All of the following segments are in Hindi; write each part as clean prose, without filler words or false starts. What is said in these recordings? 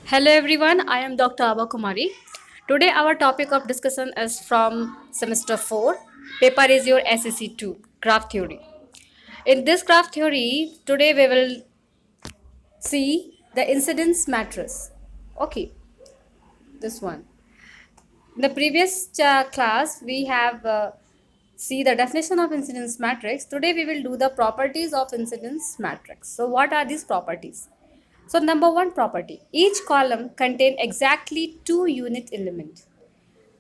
Hello everyone, I am Dr. Aba Kumari. Today our topic of discussion is from semester 4. Paper is your SEC2, graph theory. In this graph theory, today we will see the incidence matrix. Okay, this one. In the previous class, we have see the definition of incidence matrix. Today we will do the properties of incidence matrix. So what are these properties? So number one property, each column contain exactly two unit element.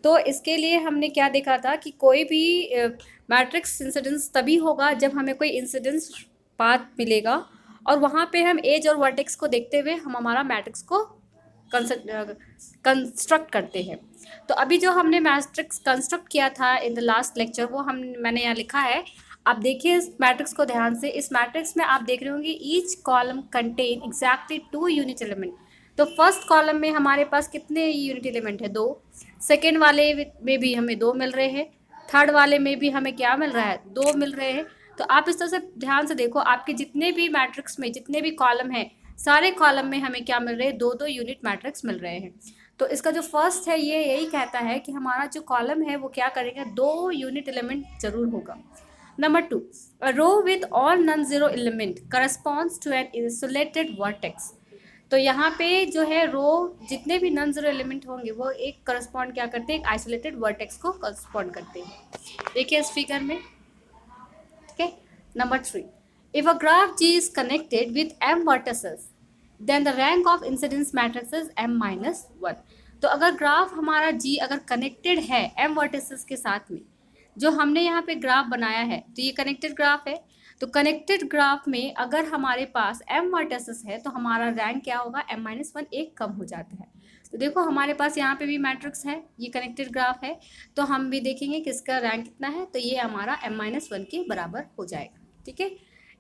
तो इसके लिए हमने क्या देखा था कि कोई भी मैट्रिक्स इंसिडेंस तभी होगा जब हमें कोई इंसिडेंस पाथ मिलेगा और वहाँ पे हम एज और वर्टेक्स को देखते हुए हम हमारा मैट्रिक्स को कंस्ट्रक्ट करते हैं। तो अभी जो हमने मैट्रिक्स कंस्ट्रक्ट किया था इन द लास्ट लेक्चर वो मैंने यहाँ लिखा है। आप देखिए इस मैट्रिक्स को ध्यान से। इस मैट्रिक्स में आप देख रहे होंगे each column contain exactly two unit element. तो फर्स्ट कॉलम में हमारे पास कितने यूनिट एलिमेंट है? 2। सेकेंड वाले में भी हमें 2 मिल रहे हैं। थर्ड वाले में भी हमें क्या मिल रहा है? 2 मिल रहे हैं। तो आप इस तरह से ध्यान से देखो, आपके जितने भी मैट्रिक्स में जितने भी कॉलम हैं सारे कॉलम में हमें क्या मिल रहे हैं? 2-2 यूनिट मैट्रिक्स मिल रहे हैं। तो इसका जो फर्स्ट है ये यही कहता है कि हमारा जो कॉलम है वो क्या करेगा? 2 यूनिट एलिमेंट जरूर होगा। Number 2, a row with all non-zero element corresponds to an isolated vertex। तो यहाँ पे जो है रो जितने भी नॉन जीरो एलिमेंट होंगे वो एक करस्पॉन्ड क्या करते हैं? एक आइसोलेटेड वर्टेक्स को करस्पॉन्ड करते हैं। देखिए इस फिगर में, ठीक है। Number 3, if a graph G is connected with M vertices then the rank of incidence matrix is m-1। तो अगर ग्राफ हमारा जी अगर कनेक्टेड है एम वर्टिसेस के साथ में, जो हमने यहाँ पे ग्राफ बनाया है तो ये कनेक्टेड ग्राफ है। तो कनेक्टेड ग्राफ में अगर हमारे पास m वर्टिसेस है तो हमारा रैंक क्या होगा? m-1 एक कम हो जाता है। तो देखो हमारे पास यहाँ पे भी मैट्रिक्स है, ये कनेक्टेड ग्राफ है, तो हम भी देखेंगे कि इसका रैंक कितना है। तो ये हमारा m-1 के बराबर हो जाएगा, ठीक है।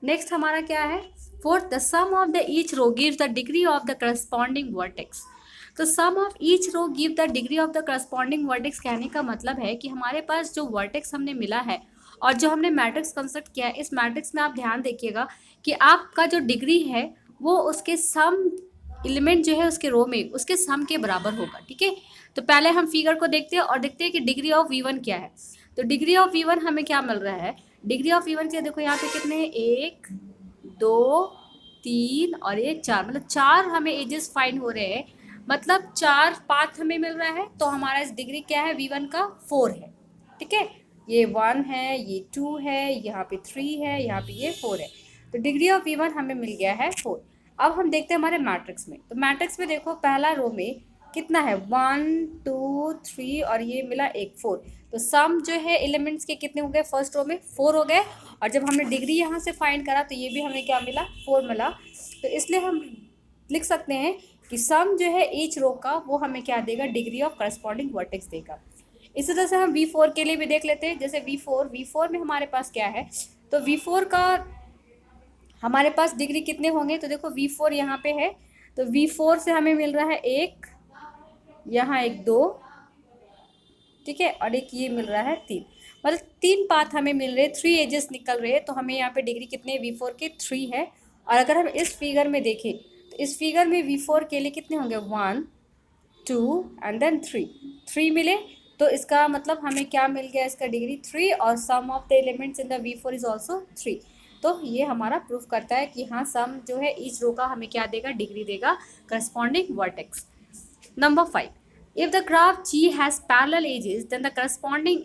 नेक्स्ट हमारा क्या है? Fourth, the sum of the each row gives the degree of the corresponding vertex. तो sum of each row give the degree of the corresponding vertex कहने का मतलब है कि हमारे पास जो वर्टेक्स हमने मिला है और जो हमने मैट्रिक्स कंस्ट्रक्ट किया है, इस मैट्रिक्स में आप ध्यान देखिएगा कि आपका जो डिग्री है वो उसके सम एलिमेंट जो है उसके रो में उसके सम के बराबर होगा, ठीक है। तो पहले हम फिगर को देखते हैं और देखते हैं कि डिग्री ऑफ v1 क्या है। तो डिग्री ऑफ v1 हमें क्या मिल रहा है? डिग्री ऑफ v1 के देखो यहाँ पे कितने हैं? 1 2 3 और ये 4, मतलब 4 हमें एजेस फाइंड हो रहे हैं, मतलब 4 पाथ हमें मिल रहा है। तो हमारा इस डिग्री क्या है? v1 का 4 है, ठीक है। ये 1 है, ये 2 है, यहाँ पे 3 है, यहाँ पे ये 4 है। तो डिग्री ऑफ v1 हमें मिल गया है 4। अब हम देखते हैं हमारे मैट्रिक्स में। तो मैट्रिक्स में देखो पहला रो में कितना है? 1 2 3 और ये मिला 1 4। तो सम जो है एलिमेंट्स के कितने हो गए? फर्स्ट रो में 4 हो गए। और जब हमने डिग्री यहाँ से फाइंड करा तो ये भी हमें क्या मिला? 4 मिला। तो इसलिए हम लिख सकते हैं कि सम जो है ईच रो का वो हमें क्या देगा? डिग्री ऑफ करस्पॉन्डिंग वर्टेक्स देगा। इसी तरह से हम v4 के लिए भी देख लेते हैं। जैसे v4 में हमारे पास क्या है? तो v4 का हमारे पास डिग्री कितने होंगे? तो देखो v4 यहाँ पे है, तो v4 से हमें मिल रहा है 1, यहाँ 1 2, ठीक है, और एक ये मिल रहा है 3, मतलब 3 पाथ हमें मिल रहे हैं, 3 एजेस निकल रहे हैं। तो हमें यहाँ पे डिग्री कितने? v4 के 3 है। और अगर हम इस फिगर में देखें तो इस फिगर में v4 के लिए कितने होंगे? 1 2 एंड देन 3 मिले। तो इसका मतलब हमें क्या मिल गया? इसका डिग्री 3 और sum of the elements in the v4 is also 3। तो ये हमारा प्रूफ करता है कि हाँ सम जो है ईच रो का हमें क्या देगा? डिग्री देगा corresponding vertex. Number 5, if the graph G has parallel edges then the corresponding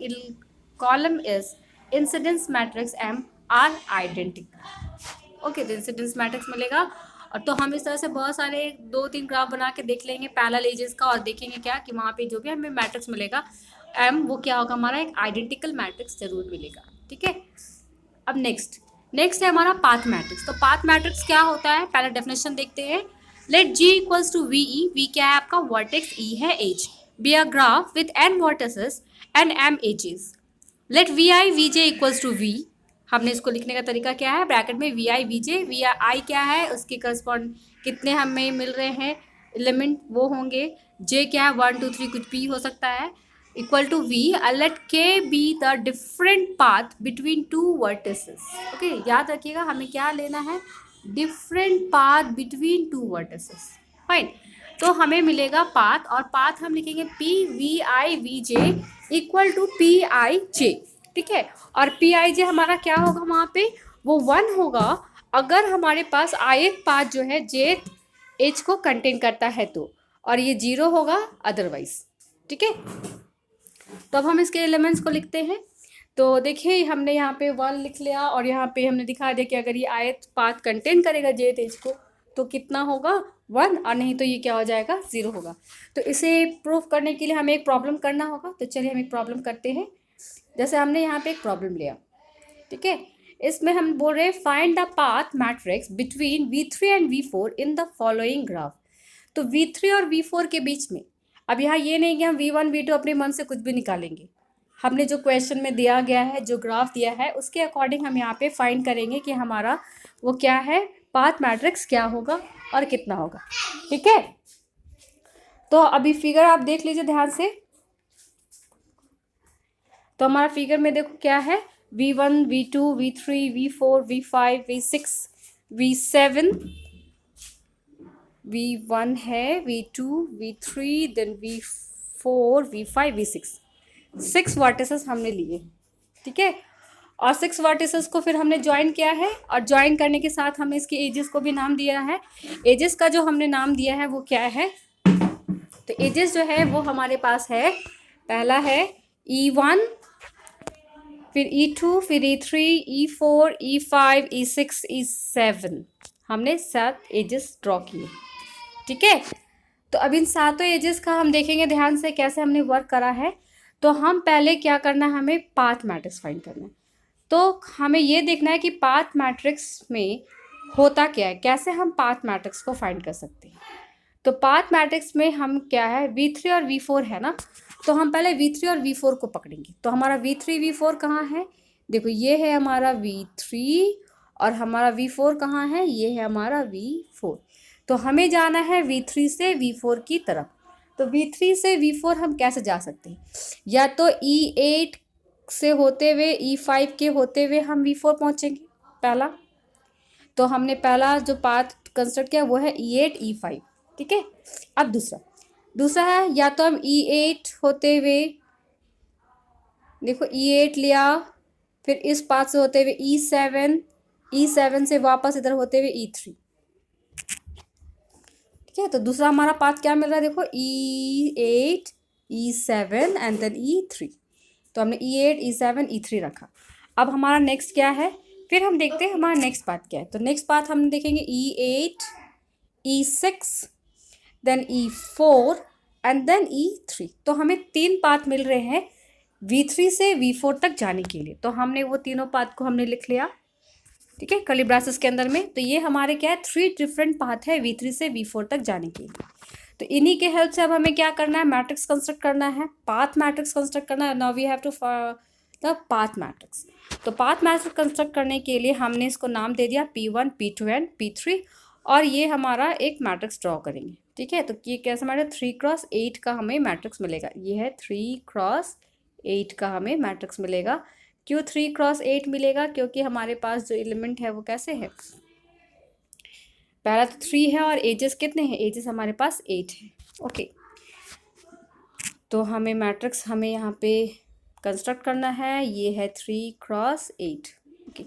column is incidence matrix M are identical। Okay, तो इंसिडेंस मैट्रिक्स मिलेगा। और तो हम इस तरह से बहुत सारे 2-3 ग्राफ बना के देख लेंगे पैरेलल एजेस का और देखेंगे क्या कि वहाँ पे जो भी हमें मैट्रिक्स मिलेगा एम वो क्या होगा? हमारा एक आइडेंटिकल मैट्रिक्स जरूर मिलेगा, ठीक है। अब नेक्स्ट है हमारा पाथ मैट्रिक्स। तो पाथ मैट्रिक्स क्या होता है? पहले डेफिनेशन देखते हैं। Let G equals to V V क्या है आपका? वर्टेक्स E है edge, be a graph with n vertices and m edges. Let V I V J equals to V. हमने इसको लिखने का तरीका क्या है? ब्रैकेट में V I V J, V I क्या है? उसके करस्पॉन्ड कितने हमें मिल रहे हैं एलिमेंट वो होंगे। जे क्या है? 1 2 3 कुछ भी हो सकता है, equal to V. Let K be the different path between two vertices. Okay, याद रखिएगा हमें क्या लेना है? Different path between two vertices, fine. तो हमें मिलेगा पाथ, और पाथ हम लिखेंगे P V I V J equal to P I J, ठीक है। और पी आई जे हमारा क्या होगा वहाँ पे, वो 1 होगा अगर हमारे पास ith पाथ जो है jth एज को कंटेन करता है तो, और ये 0 होगा अदरवाइज, ठीक है। तो अब हम इसके एलिमेंट्स को लिखते हैं। तो देखिए हमने यहाँ पे 1 लिख लिया, और यहाँ पे हमने दिखा दिया कि अगर ये ith पाथ कंटेन करेगा jth एज को तो कितना होगा 1, और नहीं तो ये क्या हो जाएगा 0 होगा। तो इसे प्रूफ करने के लिए हमें एक प्रॉब्लम करना होगा। तो चलिए हम एक प्रॉब्लम करते हैं। जैसे हमने यहाँ पे एक प्रॉब्लम लिया, ठीक है। इसमें हम बोल रहे हैं find the path matrix between V3 and V4 in the following graph. तो V3 और V4 के बीच में, अब यहाँ ये नहीं कि हम V1 V2 अपने मन से कुछ भी निकालेंगे। हमने जो क्वेश्चन में दिया गया है, जो ग्राफ दिया है, उसके अकॉर्डिंग हम यहाँ पे फाइंड करेंगे कि हमारा वो क्या है, पाथ मैट्रिक्स क्या होगा और कितना होगा, ठीक है। तो अभी फिगर आप देख लीजिए ध्यान से। तो हमारा फिगर में देखो क्या है, V1 V2 V3 V4 V5 V6 V7, V1 है, V2 V3 then V4 V5 V6, 6 vertices हमने लिए, ठीक है। और 6 वर्टिसेस को फिर हमने ज्वाइन किया है, और ज्वाइन करने के साथ हमने इसके एजेस को भी नाम दिया है। एजेस का जो हमने नाम दिया है वो क्या है, तो एजेस जो है वो हमारे पास है, पहला है E1, फिर E2, फिर E3 E4 E5 E6 E7, हमने 7 एजेस ड्रॉ किए, ठीक है। तो अब इन सातों एजेस का हम देखेंगे ध्यान से कैसे हमने वर्क करा है। तो हम पहले क्या करना है, हमें पाथ मैट्रिक्स फाइंड करना है। तो हमें ये देखना है कि पाथ मैट्रिक्स में होता क्या है, कैसे हम पाथ मैट्रिक्स को फाइंड कर सकते हैं। तो पाथ मैट्रिक्स में हम क्या है, V3 और V4 है ना, तो हम पहले V3 और V4 को पकड़ेंगे। तो हमारा V3 V4 कहाँ है, देखो ये है हमारा V3, और हमारा V4 कहाँ है, ये है हमारा V4। तो हमें जाना है V3 से V4 की तरफ। तो V3 से V4 हम कैसे जा सकते हैं, या तो E8 से होते हुए E5 के होते हुए हम V4 पहुँचेंगे पहला। तो हमने पहला जो पाथ कंस्ट्रक्ट किया वो है E8 E5, ठीक है। अब दूसरा है, या तो हम E8 होते हुए, देखो E8 लिया, फिर इस पाथ से होते हुए E7 से वापस इधर होते हुए E3, ठीक है। तो दूसरा हमारा पाथ क्या मिल रहा है, देखो E8 E7 and then E3। तो हमने E8 E7 E3 रखा। अब हमारा नेक्स्ट क्या है, फिर हम देखते हैं हमारा नेक्स्ट पाथ क्या है। तो नेक्स्ट पाथ हम देखेंगे E8 E6 then E4 and then E3। तो हमें 3 पाथ मिल रहे हैं V3 से V4 तक जाने के लिए। तो हमने वो तीनों पाथ को हमने लिख लिया, ठीक है, कर्ली ब्रेसेस के अंदर में। तो ये हमारे क्या है, 3 डिफरेंट पाथ है V3 से V4 तक जाने के लिए। तो इन्हीं के हेल्प से अब हमें क्या करना है, मैट्रिक्स कंस्ट्रक्ट करना है, पाथ मैट्रिक्स कंस्ट्रक्ट करना है। Now we have to the path matrix. तो पाथ मैट्रिक्स कंस्ट्रक्ट करने के लिए हमने इसको नाम दे दिया P1 P2 एंड P3, और ये हमारा एक मैट्रिक्स ड्रॉ करेंगे, ठीक है। तो ये कैसे हमारे 3x8 का हमें मैट्रिक्स मिलेगा, ये है 3x8 का हमें मैट्रिक्स मिलेगा। क्यों 3x8 मिलेगा, क्योंकि हमारे पास जो एलिमेंट है वो कैसे है, पहला तो 3 है, और एजेस कितने हैं, एजेस हमारे पास 8 है, ओके। तो हमें मैट्रिक्स हमें यहाँ पे कंस्ट्रक्ट करना है, ये है 3x8, ओके।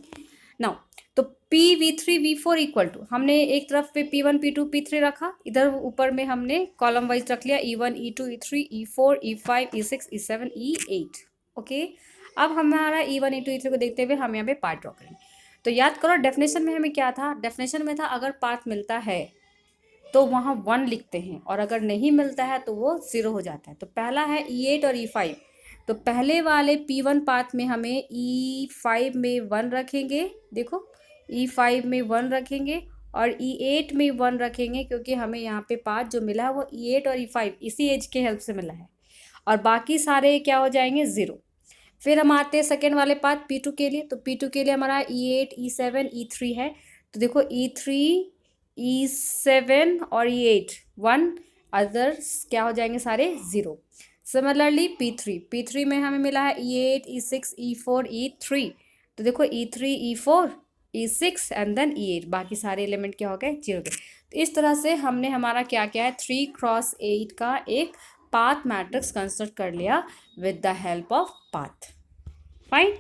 नाउ तो PV3 V4 इक्वल टू, हमने एक तरफ पे P1 P2 P3 रखा, इधर ऊपर में हमने कॉलम वाइज रख लिया E1 E2 E3 E4 E5 E6 E7 E8, okay. अब हमारा E1 E2 E3 को देखते हुए हम यहाँ पे पार्ट ड्रॉ करेंगे। तो याद करो डेफिनेशन में हमें क्या था, डेफिनेशन में था अगर पाथ मिलता है तो वहाँ 1 लिखते हैं, और अगर नहीं मिलता है तो वो 0 हो जाता है। तो पहला है E8 और E5। तो पहले वाले P1 पाथ में हमें E5 में 1 रखेंगे, देखो E5 में 1 रखेंगे, और E8 में 1 रखेंगे, क्योंकि हमें यहाँ पे पाथ जो मिला है वो E8 और E5 इसी एज के हेल्प से मिला है, और बाकी सारे क्या हो जाएंगे 0। फिर हम आते हैं सेकेंड वाले पाथ P2 के लिए। तो P2 के लिए हमारा E8 E7 E3 है। तो देखो E3 E7 और E8 1, अदर्स क्या हो जाएंगे सारे 0। सिमिलरली P3 में हमें मिला है E8 E6 E4 E3। तो देखो E3 E4 E6 and then E8, बाकी सारे एलिमेंट क्या हो गए, 0 गए। तो इस तरह से हमने हमारा क्या क्या है 3x8 का एक पाथ मैट्रिक्स कंस्ट्रक्ट कर लिया with the help of path. Fine,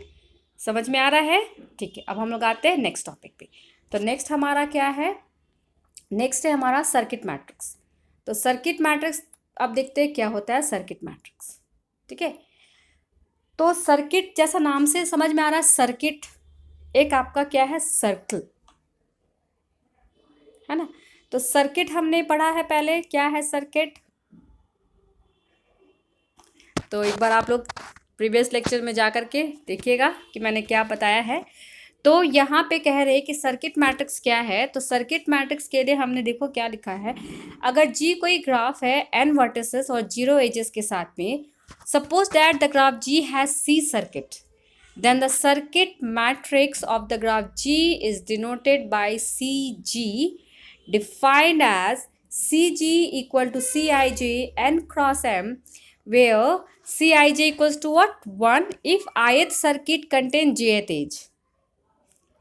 समझ में आ रहा है? ठीक है, अब हम लोग आते हैं नेक्स्ट टॉपिक पे। तो नेक्स्ट हमारा क्या है, नेक्स्ट है हमारा सर्किट मैट्रिक्स। तो सर्किट मैट्रिक्स अब देखते हैं क्या होता है सर्किट मैट्रिक्स। ठीक है, तो सर्किट जैसा नाम से समझ में आ रहा है, सर्किट एक आपका क्या है, सर्कल है ना। तो सर्किट हमने पढ़ा है पहले, क्या है सर्किट। तो एक बार आप लोग प्रीवियस लेक्चर में जा कर के देखिएगा कि मैंने क्या बताया है। तो यहाँ पे कह रहे हैं कि सर्किट मैट्रिक्स क्या है। तो सर्किट मैट्रिक्स के लिए हमने देखो क्या लिखा है, अगर जी कोई ग्राफ है n वर्टिसेस और 0 एजेस के साथ में, suppose that the graph G has C circuit, then the circuit matrix of the graph G is denoted by CG, defined as CG equal to Cij n cross m, where Cij equals to what, 1 if ith circuit contain jth edge।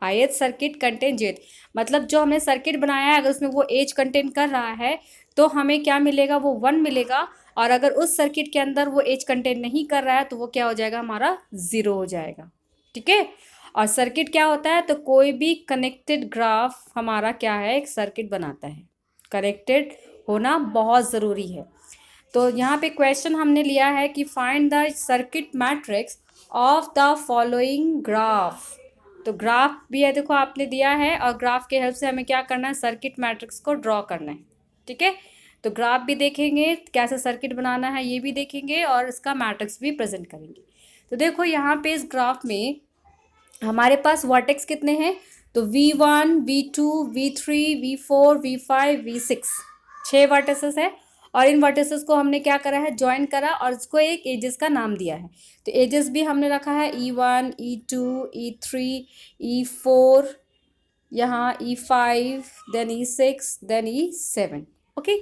ith circuit contain jth, मतलब जो हमने सर्किट बनाया है अगर उसमें वो एज कंटेन कर रहा है तो हमें क्या मिलेगा, वो 1 मिलेगा। और अगर उस सर्किट के अंदर वो एज कंटेन नहीं कर रहा है तो वो क्या हो जाएगा, हमारा 0 हो जाएगा। ठीक है, और सर्किट क्या होता है, तो कोई भी कनेक्टेड ग्राफ हमारा क्या है, एक सर्किट बनाता है। कनेक्टेड होना बहुत ज़रूरी है। तो यहाँ पे क्वेश्चन हमने लिया है कि find the circuit matrix of the following graph. तो ग्राफ भी है, देखो आपने दिया है, और ग्राफ के हेल्प से हमें क्या करना है, सर्किट मैट्रिक्स को ड्रॉ करना है। ठीक है, तो ग्राफ भी देखेंगे, कैसे सर्किट बनाना है ये भी देखेंगे, और इसका मैट्रिक्स भी प्रेजेंट करेंगे। तो देखो यहाँ पे इस ग्राफ में हमारे पास वर्टेक्स कितने हैं, तो V1, V2, V3, V4, V5, V6, 6 vertices है। और इन वर्टिसेस को हमने क्या करा है, ज्वाइन करा और इसको एक एजेस का नाम दिया है। तो एजेस भी हमने रखा है E1, E2, E3, E4, यहाँ E5, then E6, then E7। Okay,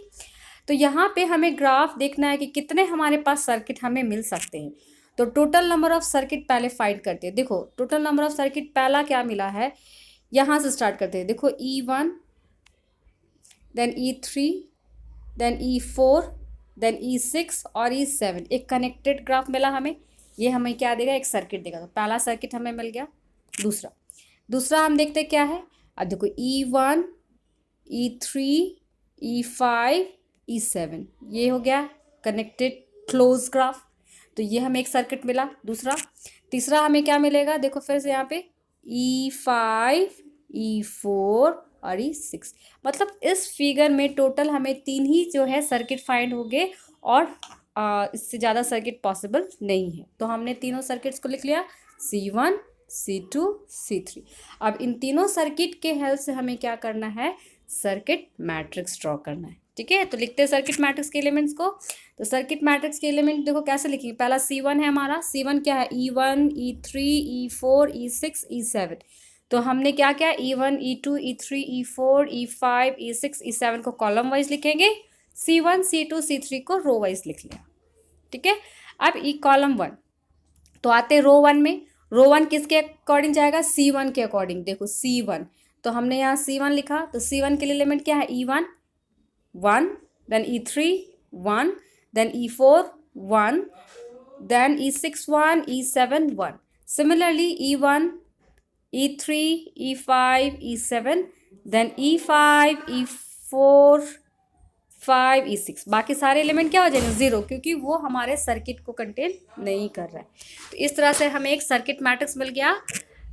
तो यहाँ पे हमें ग्राफ देखना है कि कितने हमारे पास सर्किट हमें मिल सकते हैं। तो टोटल नंबर ऑफ सर्किट पहले फाइंड करते हैं। देखो टोटल नंबर ऑफ सर्किट पहला क्या मिला है, यहाँ से स्टार्ट करते हैं। देखो E1, then E3, then E4, then E6 और E7, एक कनेक्टेड ग्राफ मिला हमें। ये हमें क्या देगा, एक सर्किट देगा। तो पहला सर्किट हमें मिल गया। दूसरा हम देखते हैं क्या है। अब देखो E1, E3, E5, E7, ये हो गया कनेक्टेड क्लोज ग्राफ। तो ये हमें एक सर्किट मिला। तीसरा हमें क्या मिलेगा, देखो फिर से यहाँ पे E5, E4 और E6, मतलब इस फिगर में टोटल हमें 3 ही जो है सर्किट फाइंड हो गए, और इससे ज़्यादा सर्किट पॉसिबल नहीं है। तो हमने तीनों सर्किट्स को लिख लिया, C1, C2, C3। अब इन तीनों सर्किट के हेल्प से हमें क्या करना है, सर्किट मैट्रिक्स ड्रॉ करना है। ठीक है, तो लिखते हैं सर्किट मैट्रिक्स के एलिमेंट्स को। तो सर्किट मैट्रिक्स के एलिमेंट देखो कैसे लिखेंगे। पहला C1 है हमारा, C1 क्या है, E1, E3, E4, E6, E7। तो हमने क्या क्या, E1, E2, E3, E4, E5, E6, E7 को कॉलम वाइज लिखेंगे, C1, C2, C3 को रो वाइज लिख लिया। ठीक है, अब ई कॉलम 1, तो आते रो 1 में। रो 1 किसके अकॉर्डिंग जाएगा, C1 के अकॉर्डिंग। देखो C1, तो हमने यहाँ C1 लिखा, तो C1 के लिए एलिमेंट क्या है, E1, 1, then E3, 1, then E4, 1, then E6, 1, E7, 1. Similarly, E1, E3, E5, E7, then E5, E4, 5, E6, बाकी सारे एलिमेंट क्या हो जाएंगे, 0, क्योंकि वो हमारे सर्किट को कंटेन नहीं कर रहा है। तो इस तरह से हमें एक सर्किट मैट्रिक्स मिल गया।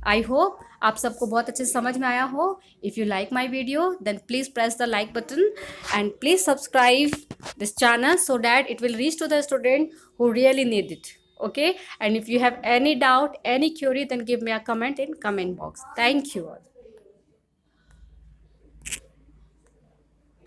आई होप आप सबको बहुत अच्छे से समझ में आया हो। If you like my video then please press the like button and please subscribe this channel so that it will reach to the student who really need it. Okay, and if you have any doubt, any query, then give me a comment in comment box. Thank you all.